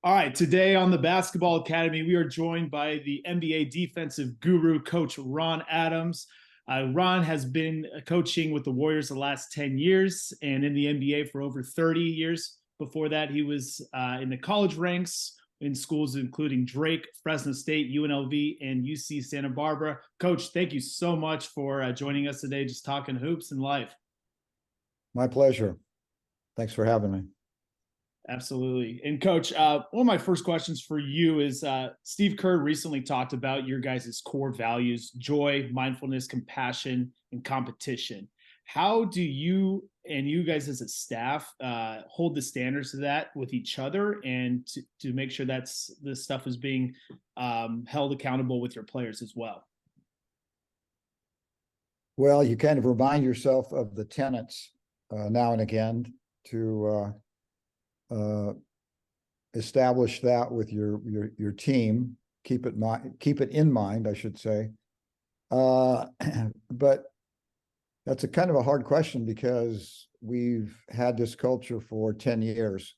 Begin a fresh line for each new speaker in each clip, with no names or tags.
All right, today on the Basketball Academy, we are joined by the NBA defensive guru, Coach Ron Adams. Ron has been coaching with the Warriors the last 10 years and in the NBA for over 30 years. Before that, he was in the college ranks in schools including Drake, Fresno State, UNLV, and UC Santa Barbara. Coach, thank you so much for joining us today, just talking hoops and life.
My pleasure. Thanks for having me.
Absolutely. And Coach, one of my first questions for you is Steve Kerr recently talked about your guys' core values: joy, mindfulness, compassion, and competition. How do you and you guys as a staff hold the standards of that with each other and to make sure that's this stuff is being held accountable with your players as well?
Well, you kind of remind yourself of the tenets now and again to establish that with your team. Keep it in mind, I should say. But that's a kind of a hard question because we've had this culture for 10 years.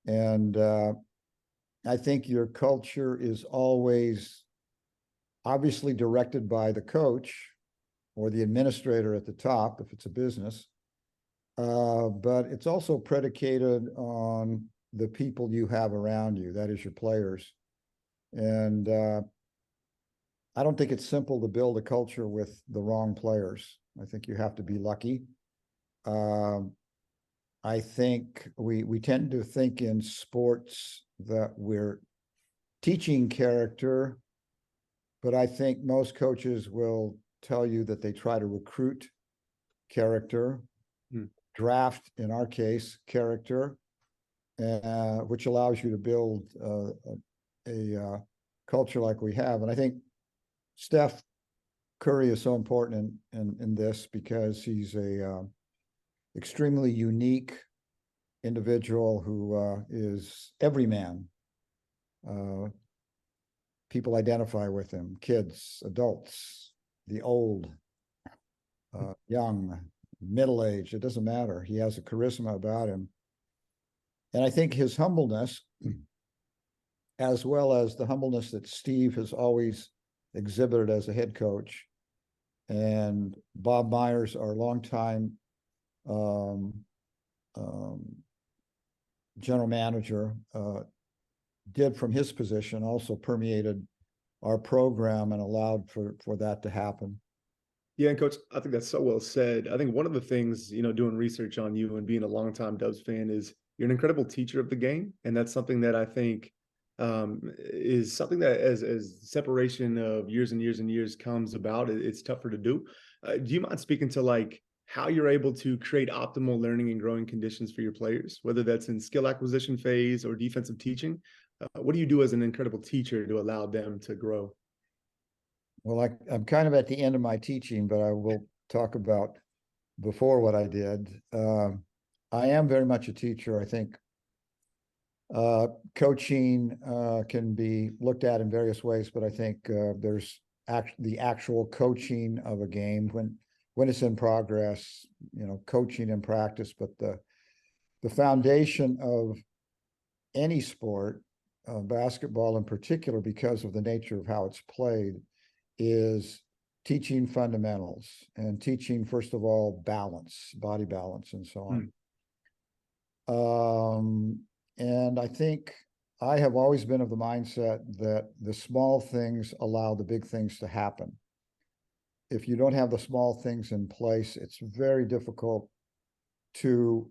And I think your culture is always obviously directed by the coach or the administrator at the top, if it's a business. But it's also predicated on the people you have around you, that is your players. And I don't think it's simple to build a culture with the wrong players. I think you have to be lucky. I think we tend to think in sports that we're teaching character, but I think most coaches will tell you that they try to recruit character. Draft, in our case, character, which allows you to build a culture like we have. And I think Steph Curry is so important in this because he's a extremely unique individual who is everyman. People identify with him: kids, adults, the old, young, middle-aged, it doesn't matter. He has a charisma about him. And I think his humbleness, as well as the humbleness that Steve has always exhibited as a head coach, and Bob Myers, our longtime general manager, did from his position, also permeated our program and allowed for that to happen.
Yeah, and Coach, I think that's so well said. I think one of the things, doing research on you and being a longtime Dubs fan is you're an incredible teacher of the game. And that's something that I think is something that as separation of years and years and years comes about, it's tougher to do. Do you mind speaking to like how you're able to create optimal learning and growing conditions for your players, whether that's in skill acquisition phase or defensive teaching? What do you do as an incredible teacher to allow them to grow?
Well, I'm kind of at the end of my teaching, but I will talk about before what I did. I am very much a teacher. I think coaching can be looked at in various ways, but I think there's the actual coaching of a game when it's in progress, coaching in practice. But the foundation of any sport, basketball in particular, because of the nature of how it's played, is teaching fundamentals and teaching, first of all, balance, body balance, and so on. And I think I have always been of the mindset that the small things allow the big things to happen. If you don't have the small things in place, it's very difficult to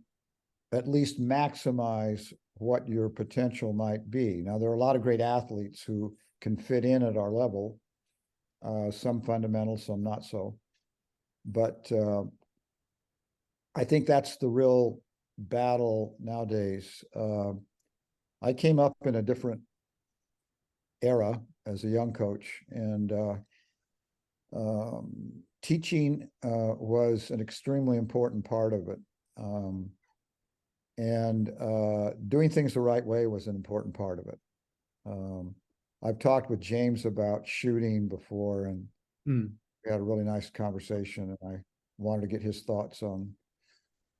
at least maximize what your potential might be. Now, there are a lot of great athletes who can fit in at our level. Some fundamental, some not so. But I think that's the real battle nowadays. I came up in a different era as a young coach, and teaching was an extremely important part of it. And doing things the right way was an important part of it. I've talked with James about shooting before, and we had a really nice conversation, and I wanted to get his thoughts on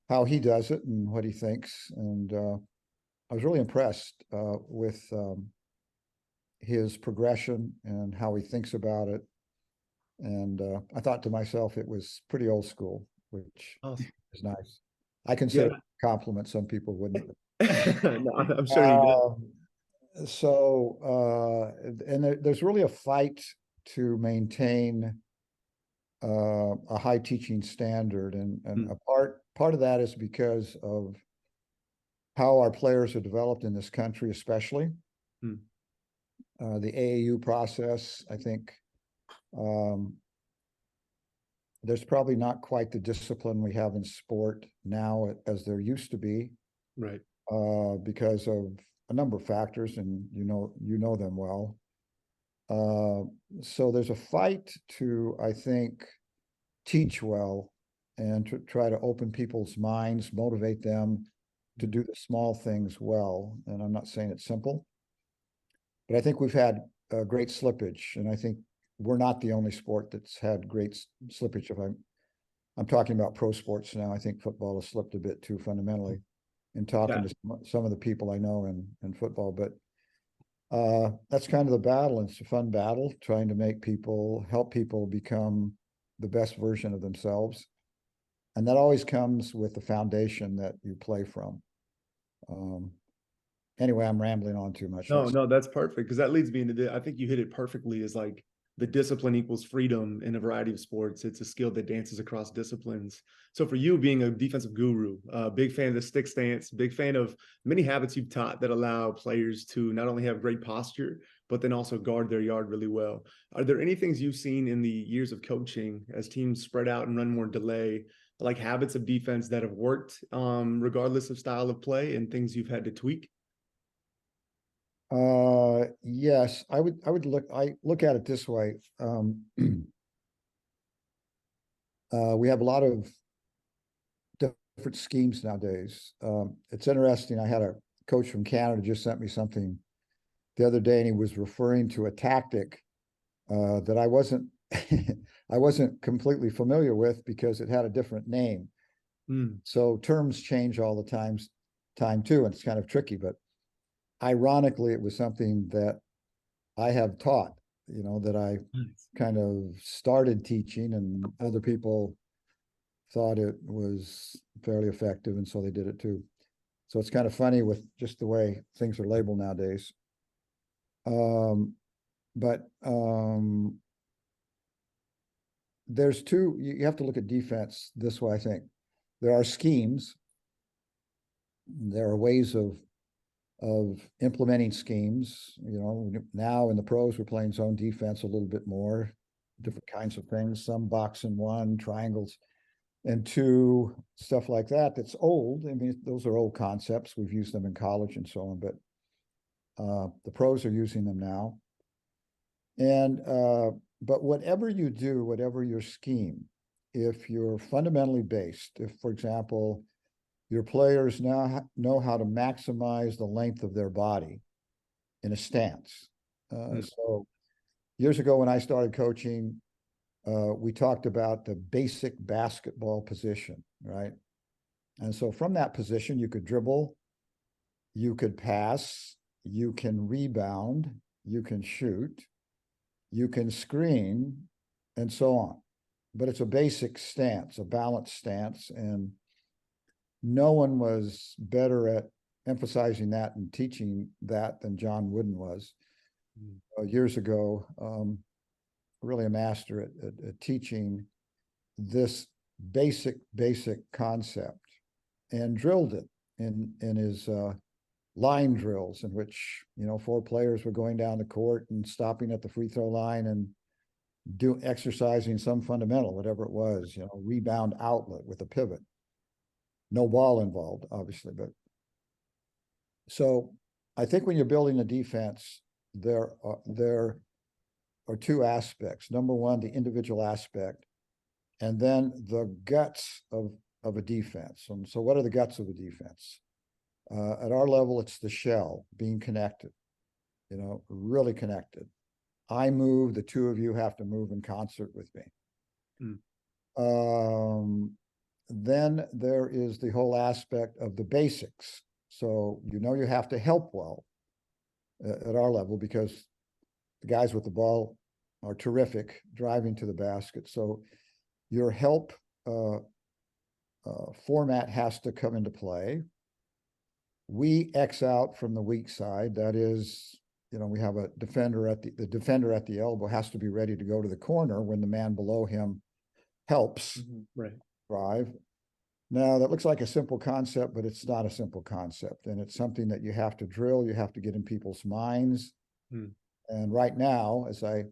how he does it and what he thinks. And I was really impressed with his progression and how he thinks about it. And I thought to myself, it was pretty old school, which
Awesome.
is nice. I consider
Yeah.
it a compliment. Some people wouldn't.
No, I'm sure you did.
And there's really a fight to maintain a high teaching standard, and a part of that is because of how our players are developed in this country, especially the AAU process. I think there's probably not quite the discipline we have in sport now as there used to be,
Right.
because of a number of factors, and you know them well. So there's a fight to, I think, teach well and to try to open people's minds, motivate them to do the small things well. And I'm not saying it's simple, but I think we've had great slippage, and I think we're not the only sport that's had great slippage. If I'm talking about pro sports now, I think football has slipped a bit too fundamentally in talking to some of the people I know in football. But that's kind of the battle, and it's a fun battle, trying to help people become the best version of themselves. And that always comes with the foundation that you play from. Anyway, I'm rambling on too much.
No, that's perfect, because that leads me into I think you hit it perfectly, is like the discipline equals freedom in a variety of sports. It's a skill that dances across disciplines. So for you, being a defensive guru, big fan of the stick stance, big fan of many habits you've taught that allow players to not only have great posture, but then also guard their yard really well. Are there any things you've seen in the years of coaching as teams spread out and run more delay, like habits of defense that have worked regardless of style of play, and things you've had to tweak?
Yes, I look at it this way. We have a lot of different schemes nowadays. It's interesting. I had a coach from Canada just sent me something the other day, and he was referring to a tactic that I wasn't I wasn't completely familiar with because it had a different name. So terms change all the time too, and it's kind of tricky. But ironically, it was something that I have taught, that I kind of started teaching, and other people thought it was fairly effective, and so they did it too. So it's kind of funny with just the way things are labeled nowadays. But there's you have to look at defense this way, I think. There are schemes. There are ways of implementing schemes. Now in the pros, we're playing zone defense a little bit more, different kinds of things, some box and one, triangles and two, stuff like that. That's old. I mean, those are old concepts. We've used them in college and so on, but the pros are using them now. And but whatever you do, whatever your scheme, if you're fundamentally based, if, for example, your players now know how to maximize the length of their body in a stance. So years ago when I started coaching, we talked about the basic basketball position, right? And so from that position, you could dribble, you could pass, you can rebound, you can shoot, you can screen, and so on. But it's a basic stance, a balanced stance, and no one was better at emphasizing that and teaching that than John Wooden was years ago. Really a master at teaching this basic concept, and drilled it in his line drills, in which 4 players were going down the court and stopping at the free throw line and exercising some fundamental, whatever it was, rebound outlet with a pivot. No ball involved, obviously, but so I think when you're building a defense, there are 2 aspects. Number one, the individual aspect, and then the guts of a defense. And so what are the guts of a defense? At our level, it's the shell, being connected, really connected. I move, the 2 of you have to move in concert with me. Then there is the whole aspect of the basics. So you have to help well at our level, because the guys with the ball are terrific driving to the basket. So your help format has to come into play. We X out from the weak side. That is, we have a defender at the defender at the elbow has to be ready to go to the corner when the man below him helps drive. Now, that looks like a simple concept, but it's not a simple concept. And it's something that you have to drill. You have to get in people's minds. And right now, as I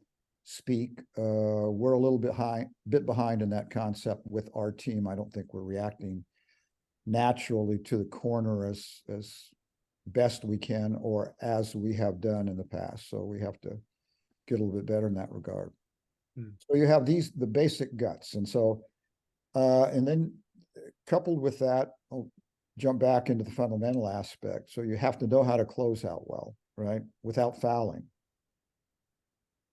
speak, we're a little bit behind in that concept with our team. I don't think we're reacting naturally to the corner as best we can, or as we have done in the past. So we have to get a little bit better in that regard. So you have the basic guts. And so, and then coupled with that, I'll jump back into the fundamental aspect. So you have to know how to close out well, right? Without fouling.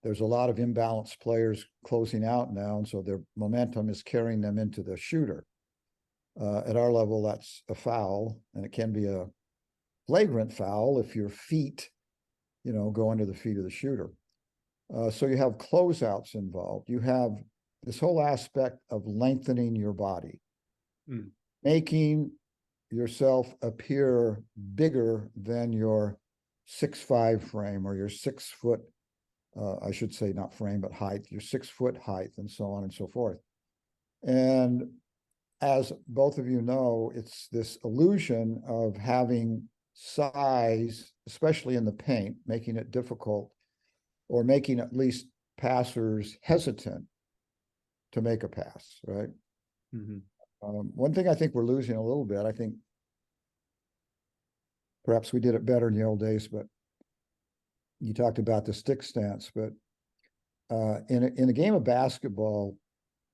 There's a lot of imbalanced players closing out now, and so their momentum is carrying them into the shooter. At our level, that's a foul, and it can be a flagrant foul if your feet, go under the feet of the shooter. So you have closeouts involved. You have this whole aspect of lengthening your body, making yourself appear bigger than your 6'5" frame, or your 6 foot, I should say not frame, but height, your 6 foot height, and so on and so forth. And as both of you know, it's this illusion of having size, especially in the paint, making it difficult, or making at least passers hesitant to make a pass, right? One thing I think we're losing a little bit, I think perhaps we did it better in the old days, but you talked about the stick stance, but in a game of basketball,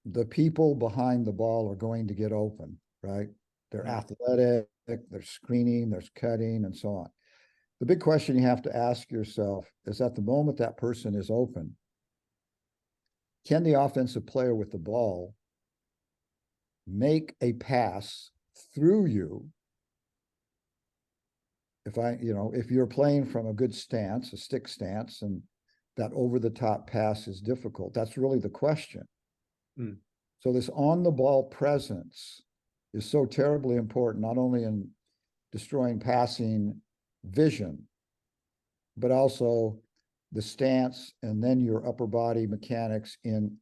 the people behind the ball are going to get open, right? They're athletic, they're screening, there's cutting, and so on. The big question you have to ask yourself is, at the moment that person is open, can the offensive player with the ball make a pass through you? If you're playing from a good stance, a stick stance, and that over-the-top pass is difficult, that's really the question. So this on-the-ball presence is so terribly important, not only in destroying passing vision, but also the stance, and then your upper body mechanics in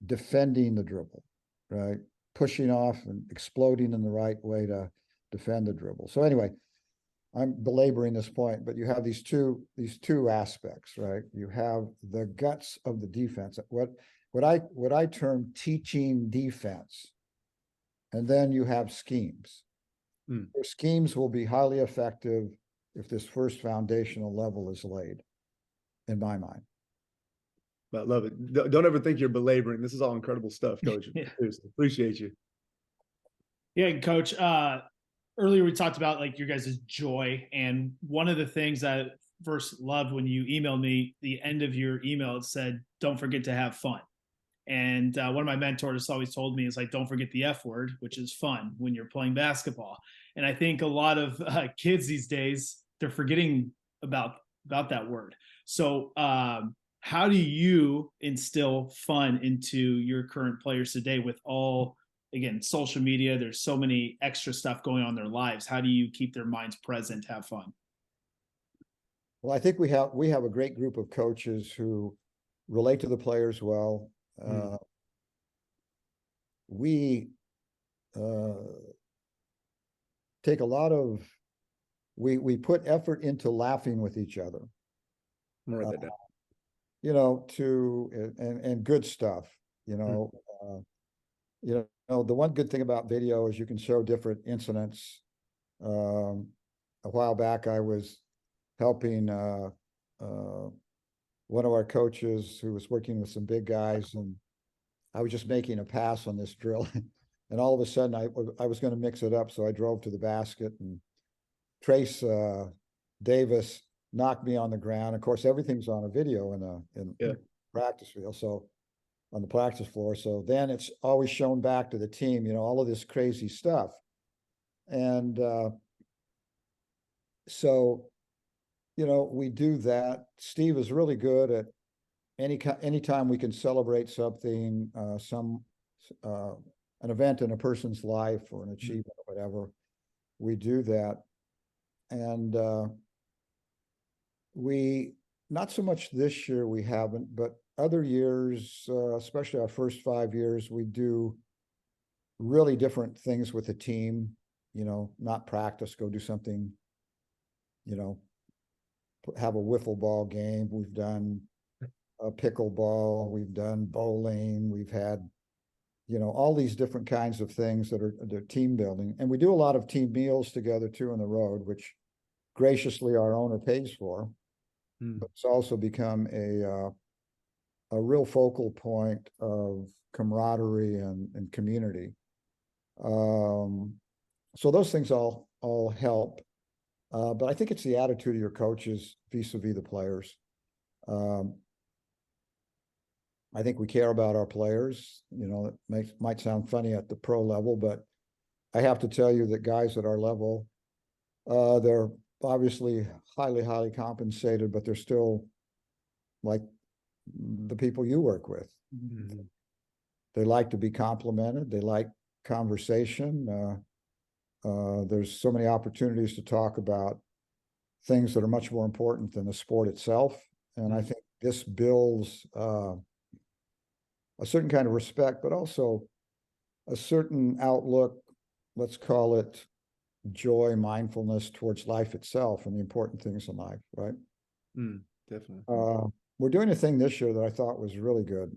defending the dribble, right? Pushing off and exploding in the right way to defend the dribble. So anyway, I'm belaboring this point, but you have these two aspects, right? You have the guts of the defense, what I term teaching defense, and then you have schemes. Your schemes will be highly effective if this first foundational level is laid, in my mind.
I love it. Don't ever think you're belaboring. This is all incredible stuff, Coach. Appreciate you.
Yeah, Coach. Earlier we talked about like your guys' joy, and one of the things I first loved when you emailed me, the end of your email, it said, "Don't forget to have fun." And one of my mentors always told me is like, don't forget the F word, which is fun when you're playing basketball. And I think a lot of kids these days, they're forgetting about that word. So how do you instill fun into your current players today with all, again, social media? There's so many extra stuff going on in their lives. How do you keep their minds present, have fun?
Well, I think we have a great group of coaches who relate to the players well. We take a lot of, we put effort into laughing with each other, and good stuff, the one good thing about video is you can show different incidents. A while back, I was helping one of our coaches who was working with some big guys, and I was just making a pass on this drill. And all of a sudden I was going to mix it up. So I drove to the basket, and Trace Davis knocked me on the ground. Of course, everything's on a video in practice field. So on the practice floor. So then it's always shown back to the team, all of this crazy stuff. And so, we do that. Steve is really good at anytime we can celebrate something, an event in a person's life or an achievement or whatever, we do that. And we, not so much this year, we haven't, but other years, especially our first 5 years, we do really different things with the team, not practice, go do something, have a wiffle ball game. We've done a pickleball, we've done bowling, we've had, all these different kinds of things that are team building. And we do a lot of team meals together too on the road, which graciously our owner pays for. But it's also become a real focal point of camaraderie and community. So those things all help. But I think it's the attitude of your coaches vis-a-vis the players. I think we care about our players. It might sound funny at the pro level, but I have to tell you that guys at our level, they're obviously highly compensated, but they're still like the people you work with. Mm-hmm. They like to be complimented. They like conversation. There's so many opportunities to talk about things that are much more important than the sport itself. And I think this builds a certain kind of respect, but also a certain outlook, let's call it joy, mindfulness towards life itself and the important things in life, right?
Definitely.
We're doing a thing this year that I thought was really good.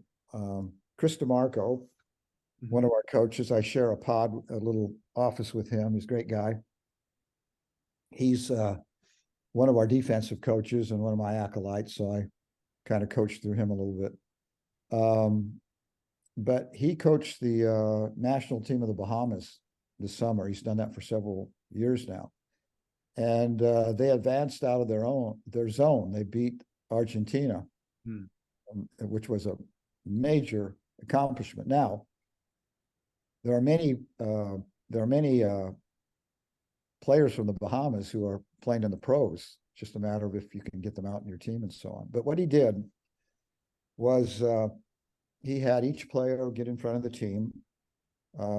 Chris DeMarco, one of our coaches, I share a little office with him. He's a great guy. He's one of our defensive coaches and one of my acolytes, so I kind of coached through him a little bit. But he coached the national team of the Bahamas this summer. He's done that for several years now. And they advanced out of their zone. They beat Argentina, which was a major accomplishment. Now, there are many players from the Bahamas who are playing in the pros. It's just a matter of if you can get them out in your team and so on. But what he did was he had each player get in front of the team,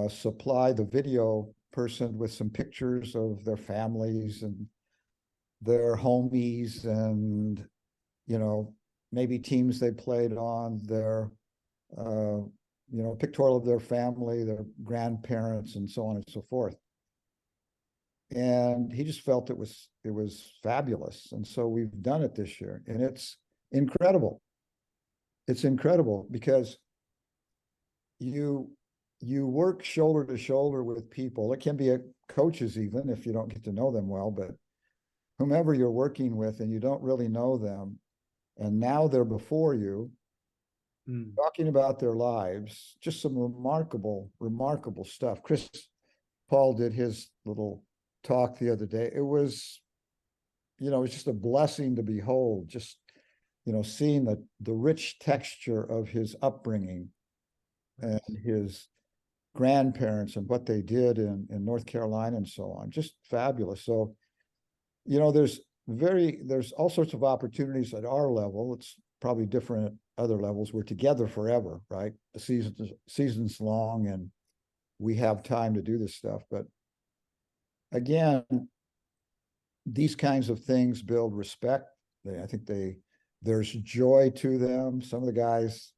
supply the video person with some pictures of their families and their homies and, maybe teams they played on, their, pictorial of their family, their grandparents, and so on and so forth. And he just felt it was fabulous. And so we've done it this year, and it's incredible. It's incredible because you work shoulder to shoulder with people. It can be coaches even if you don't get to know them well, but whomever you're working with and you don't really know them, and now they're before you, talking about their lives, just some remarkable stuff. Chris Paul did his little talk the other day. It was, it was just a blessing to behold, just, seeing the rich texture of his upbringing and his grandparents and what they did in North Carolina and so on. Just fabulous. So, there's all sorts of opportunities at our level. It's probably different at other levels. We're together forever, right? The season's long and we have time to do this stuff. But again, these kinds of things build respect. I think there's joy to them. Some of the guys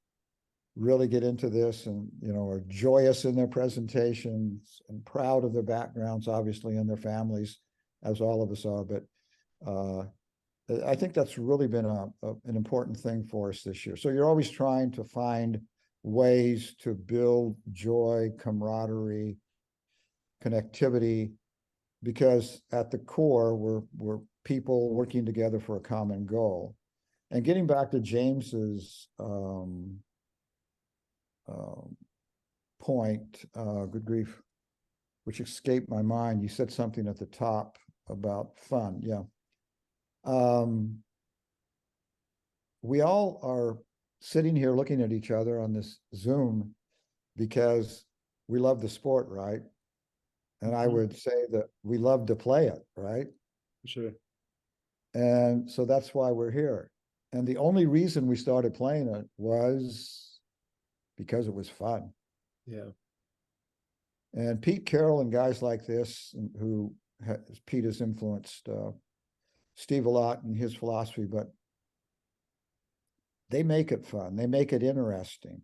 really get into this and, are joyous in their presentations and proud of their backgrounds, obviously, and their families, as all of us are. But I think that's really been an important thing for us this year. So you're always trying to find ways to build joy, camaraderie, connectivity, because at the core, we're people working together for a common goal. And getting back to James's point, good grief, which escaped my mind. You said something at the top about fun. Yeah. We all are sitting here looking at each other on this Zoom because we love the sport, right? And I would say that we love to play it, right?
Sure.
And so that's why we're here. And the only reason we started playing it was because it was fun.
Yeah.
And Pete Carroll and guys like this, who Pete has influenced Steve a lot in his philosophy, but they make it fun. They make it interesting.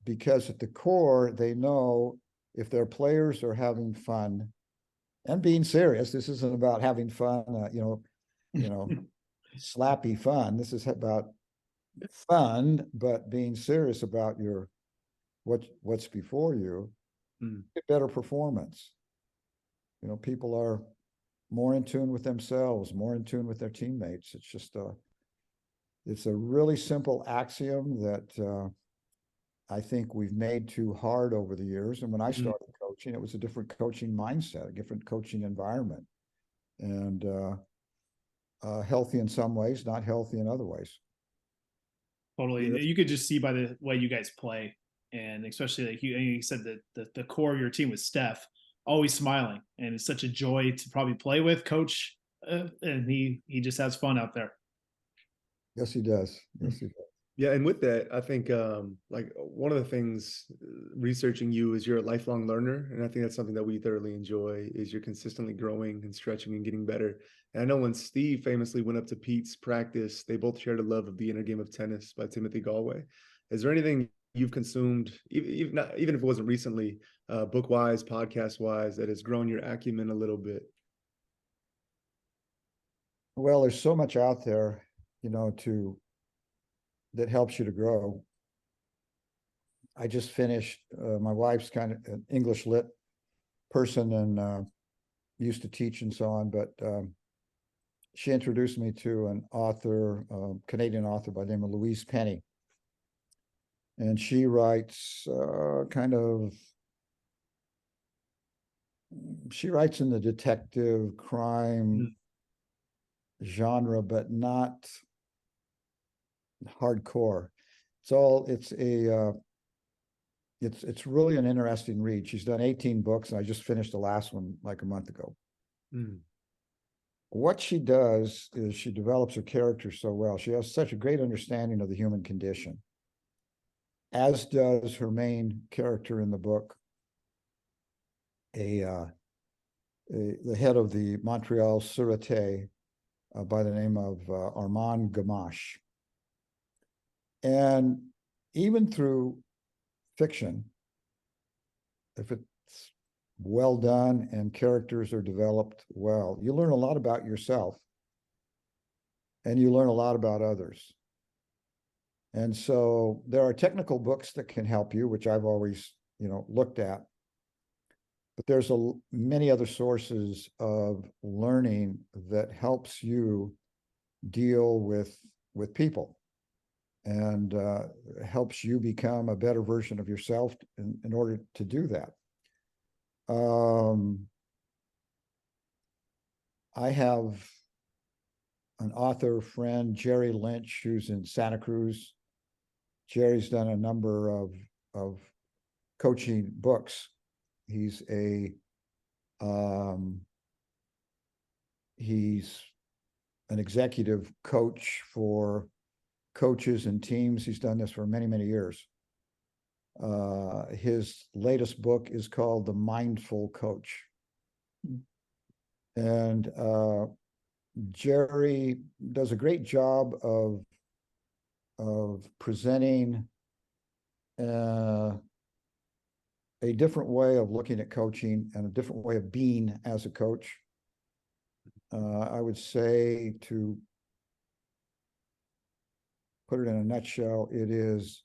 Because at the core, they know if their players are having fun and being serious. This isn't about having fun, slappy fun. This is about fun, but being serious about what's before you. Get better performance. People are more in tune with themselves, more in tune with their teammates. It's a really simple axiom that I think we've made too hard over the years. And when I started coaching, it was a different coaching mindset, a different coaching environment, and healthy in some ways, not healthy in other ways.
Totally. Yeah. You could just see by the way you guys play, and especially like you said that the core of your team was Steph, always smiling, and it's such a joy to probably play with Coach, and he just has fun out there.
Yes, he does. Yes, he does.
Yeah, and with that, I think like one of the things researching you is you're a lifelong learner, and I think that's something that we thoroughly enjoy is you're consistently growing and stretching and getting better. And I know when Steve famously went up to Pete's practice, they both shared a love of The Inner Game of Tennis by Timothy Galway. Is there anything you've consumed, even if it wasn't recently, book-wise, podcast-wise, that has grown your acumen a little bit?
Well, there's so much out there, that helps you to grow. I just finished, my wife's kind of an English lit person and used to teach and so on, but she introduced me to an author, Canadian author by the name of Louise Penny. And she writes she writes in the detective crime genre, but not hardcore. It's really an interesting read. She's done 18 books, and I just finished the last one like a month ago. What she does is she develops her character so well. She has such a great understanding of the human condition, as does her main character in the book, the head of the Montreal Sûreté by the name of Armand Gamache. And even through fiction, if it's well done and characters are developed well, you learn a lot about yourself and you learn a lot about others. And so there are technical books that can help you, which I've always, looked at. But there's many other sources of learning that helps you deal with people and helps you become a better version of yourself in order to do that. I have an author friend, Jerry Lynch, who's in Santa Cruz. Jerry's done a number of coaching books. He's he's an executive coach for coaches and teams. He's done this for many, many years. His latest book is called The Mindful Coach. And Jerry does a great job of presenting a different way of looking at coaching and a different way of being as a coach. I would say, to put it in a nutshell, it is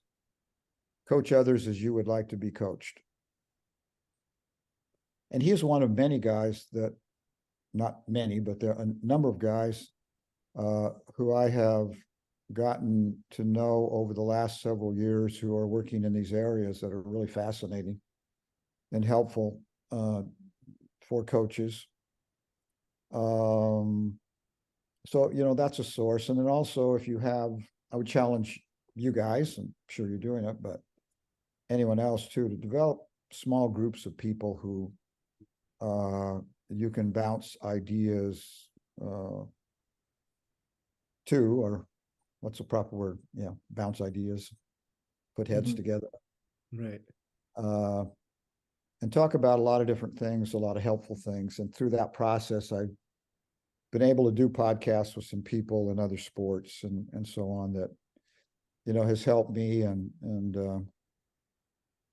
coach others as you would like to be coached. And he is one of many guys that, not many, but there are a number of guys who I have gotten to know over the last several years who are working in these areas that are really fascinating and helpful for coaches. So, that's a source. And then also, if you have, I would challenge you guys, I'm sure you're doing it, but anyone else too, to develop small groups of people who you can bounce ideas to, or what's the proper word? Yeah, bounce ideas, put heads together.
Right.
And talk about a lot of different things, a lot of helpful things. And through that process, I've been able to do podcasts with some people in other sports and so on that, has helped me and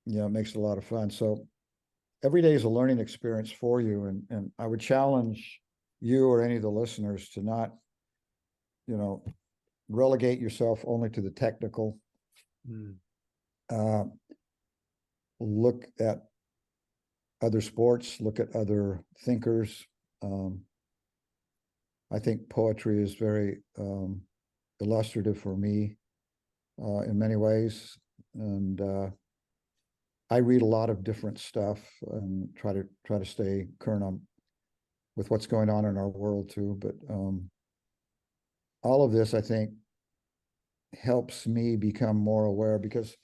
it makes it a lot of fun. So every day is a learning experience for you. And I would challenge you or any of the listeners to not, relegate yourself only to the technical. Look at other sports, look at other thinkers. I think poetry is very illustrative for me in many ways. And I read a lot of different stuff and try to stay current on with what's going on in our world too. But all of this, I think, helps me become more aware, because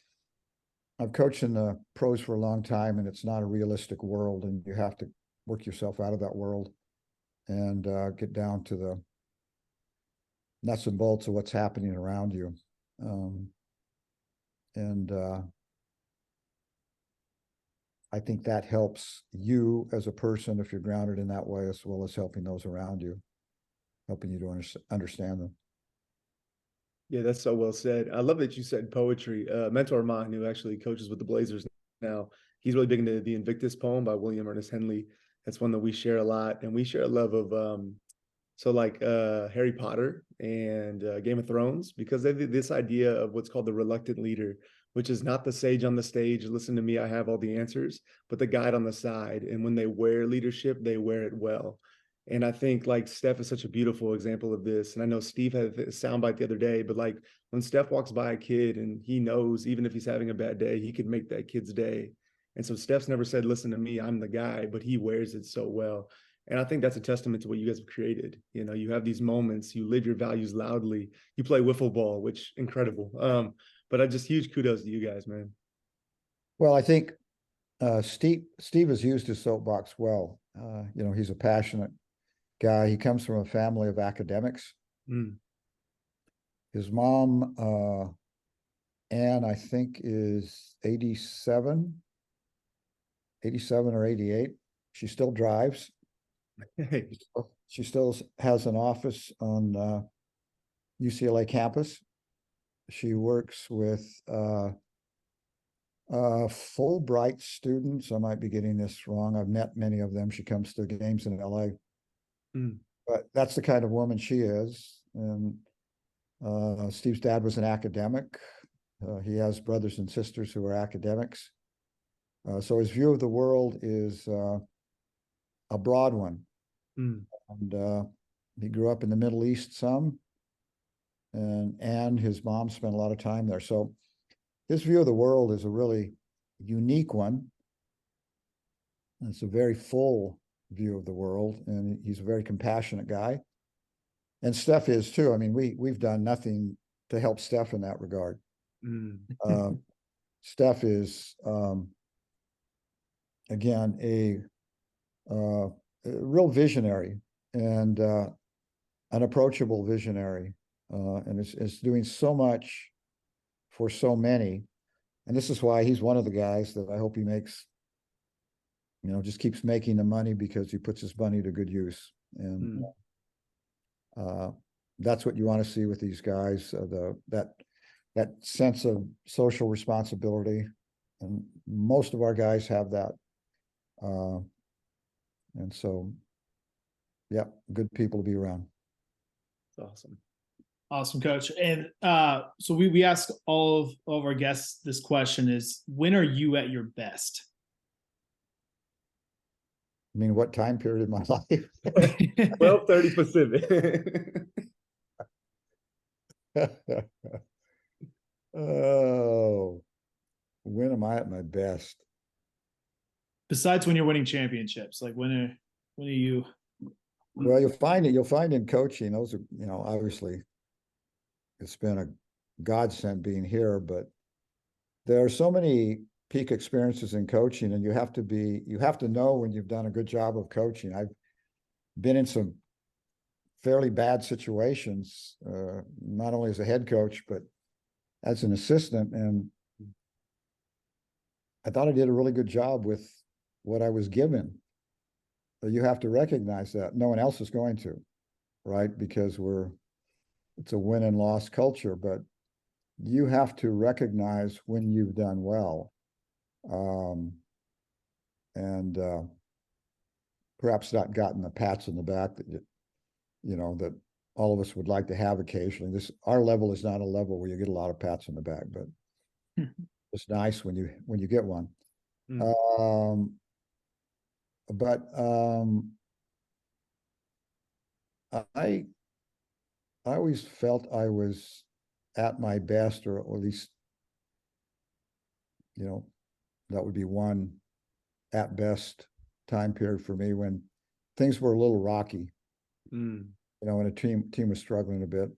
I've coached in the pros for a long time, and it's not a realistic world, and you have to work yourself out of that world and get down to the nuts and bolts of what's happening around you. And I think that helps you as a person if you're grounded in that way, as well as helping those around you, helping you to understand them.
Yeah, that's so well said. I love that you said poetry. A mentor of mine who actually coaches with the Blazers now, he's really big into the Invictus poem by William Ernest Henley. That's one that we share a lot, and we share a love of Harry Potter and Game of Thrones, because they have this idea of what's called the reluctant leader, which is not the sage on the stage, listen to me, I have all the answers, but the guide on the side. And when they wear leadership, they wear it well. And I think like Steph is such a beautiful example of this. And I know Steve had a soundbite the other day, but like when Steph walks by a kid and he knows even if he's having a bad day, he could make that kid's day. And so Steph's never said, listen to me, I'm the guy, but he wears it so well. And I think that's a testament to what you guys have created. You have these moments, you live your values loudly, you play wiffle ball, which incredible. But I just huge kudos to you guys, man.
Well, I think Steve has used his soapbox well. He's a passionate guy. He comes from a family of academics. His mom, Anne, I think is 87 or 88. She still drives. She still has an office on UCLA campus. She works with Fulbright students. I might be getting this wrong. I've met many of them. She comes to games in LA. But that's the kind of woman she is. And Steve's dad was an academic. He has brothers and sisters who are academics. So his view of the world is a broad one. And he grew up in the Middle East some, and his mom spent a lot of time there. So his view of the world is a really unique one. It's a very full view of the world, and he's a very compassionate guy. And Steph is too. I mean, we've done nothing to help Steph in that regard. Steph is again a real visionary and an approachable visionary, and is doing so much for so many. And this is why he's one of the guys that I hope he makes, just keeps making the money, because he puts his money to good use. And that's what you want to see with these guys, that sense of social responsibility. And most of our guys have that. And so, yeah, good people to be around.
That's awesome.
Awesome, Coach. And so we ask all of our guests this question is, when are you at your best?
I mean, what time period in my life?
12:30 Pacific.
Oh, when am I at my best?
Besides when you're winning championships, like when are you?
Well, you'll find in coaching, those are, obviously it's been a godsend being here, but there are so many peak experiences in coaching, and you have to know when you've done a good job of coaching. I've been in some fairly bad situations, not only as a head coach, but as an assistant. And I thought I did a really good job with what I was given. But you have to recognize that no one else is going to, right? Because it's a win and loss culture, but you have to recognize when you've done well. And perhaps not gotten the pats on the back that, that all of us would like to have occasionally. Our level is not a level where you get a lot of pats on the back, but it's nice when you get one. But I always felt I was at my best, or at least, that would be one at best time period for me when things were a little rocky. When a team was struggling a bit.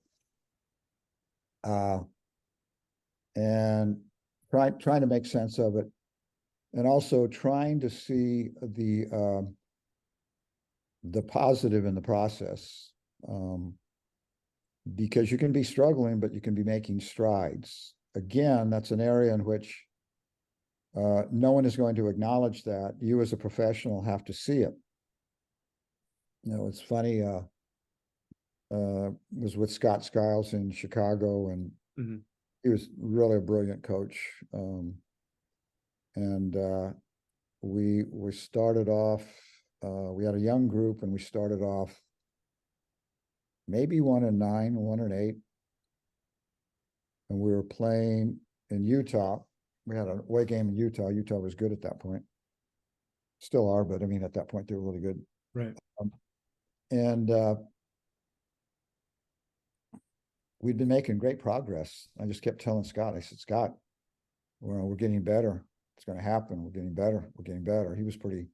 And trying to make sense of it, and also trying to see the positive in the process, because you can be struggling, but you can be making strides. Again, that's an area in which no one is going to acknowledge that. You as a professional have to see it. It's funny, was with Scott Skiles in Chicago, and he was really a brilliant coach. And we started off, we had a young group, and we started off maybe 1-9, 1-8. And we were playing in Utah. We had an away game in Utah. Utah was good at that point. Still are, but I mean, at that point, they were really good.
Right.
And we'd been making great progress. I just kept telling Scott, I said, Scott, we're getting better. It's going to happen. We're getting better. We're getting better. He was pretty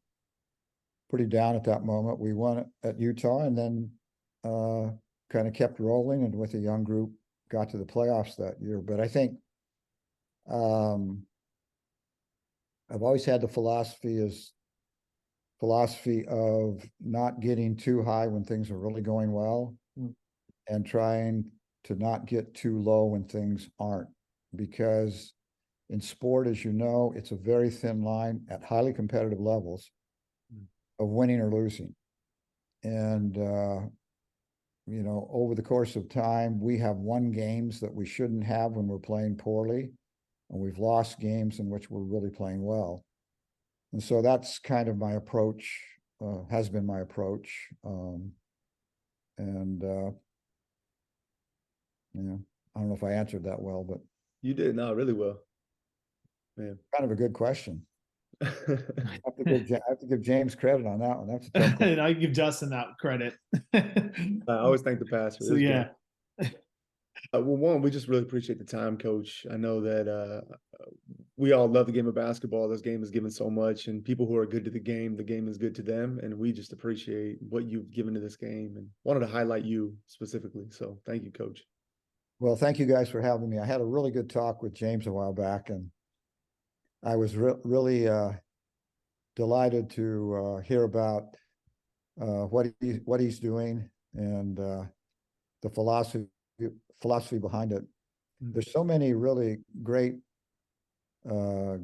down at that moment. We won at Utah, and then kind of kept rolling, and with a young group got to the playoffs that year. But I think I've always had the philosophy of not getting too high when things are really going well, and trying to not get too low when things aren't, because in sport, as you know, it's a very thin line at highly competitive levels of winning or losing. And over the course of time, we have won games that we shouldn't have when we're playing poorly, and we've lost games in which we're really playing well. And so that's kind of my approach, has been my approach. I don't know if I answered that well, but
you did not really well, man.
Kind of a good question. I have to give James credit on that one. That's a tough question.
And I give Justin that credit.
I always thank the pastor.
So yeah.
Well, one, we just really appreciate the time, Coach. I know that we all love the game of basketball. This game is given so much, and people who are good to the game is good to them. And we just appreciate what you've given to this game, and wanted to highlight you specifically. So thank you, Coach.
Well, thank you guys for having me. I had a really good talk with James a while back, and I was really delighted to hear about what he's doing, and the philosophy behind it. There's so many really great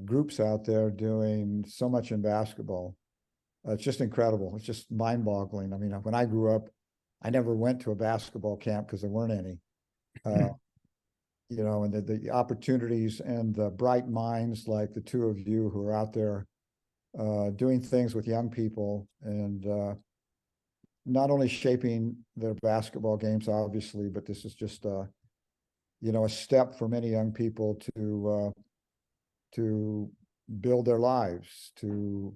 groups out there doing so much in basketball. It's just incredible. It's just mind-boggling. I mean, when I grew up, I never went to a basketball camp because there weren't any. And the opportunities and the bright minds like the two of you who are out there doing things with young people, and not only shaping their basketball games, obviously, but this is just a step for many young people to build their lives, to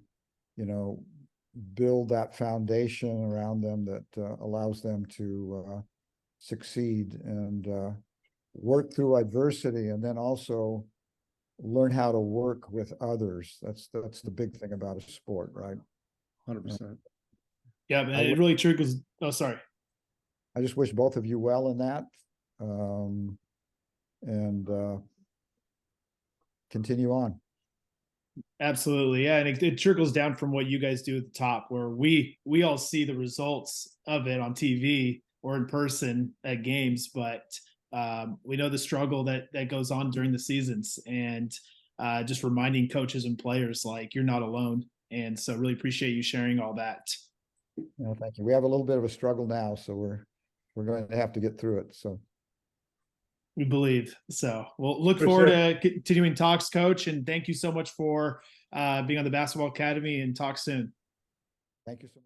build that foundation around them that allows them to succeed and work through adversity, and then also learn how to work with others. That's the big thing about a sport, right?
100%.
Yeah, man, it really triggers. Oh, sorry.
I just wish both of you well in that, and continue on.
Absolutely. Yeah. And it trickles down from what you guys do at the top, where we all see the results of it on TV or in person at games, but we know the struggle that goes on during the seasons, and just reminding coaches and players like you're not alone. And so really appreciate you sharing all that.
Thank you. We have a little bit of a struggle now, so we're going to have to get through it. So
We believe. So we'll look
For
forward
sure.
to continuing talks, Coach. And thank you so much for being on the Basketball Academy, and talk soon.
thank you so much.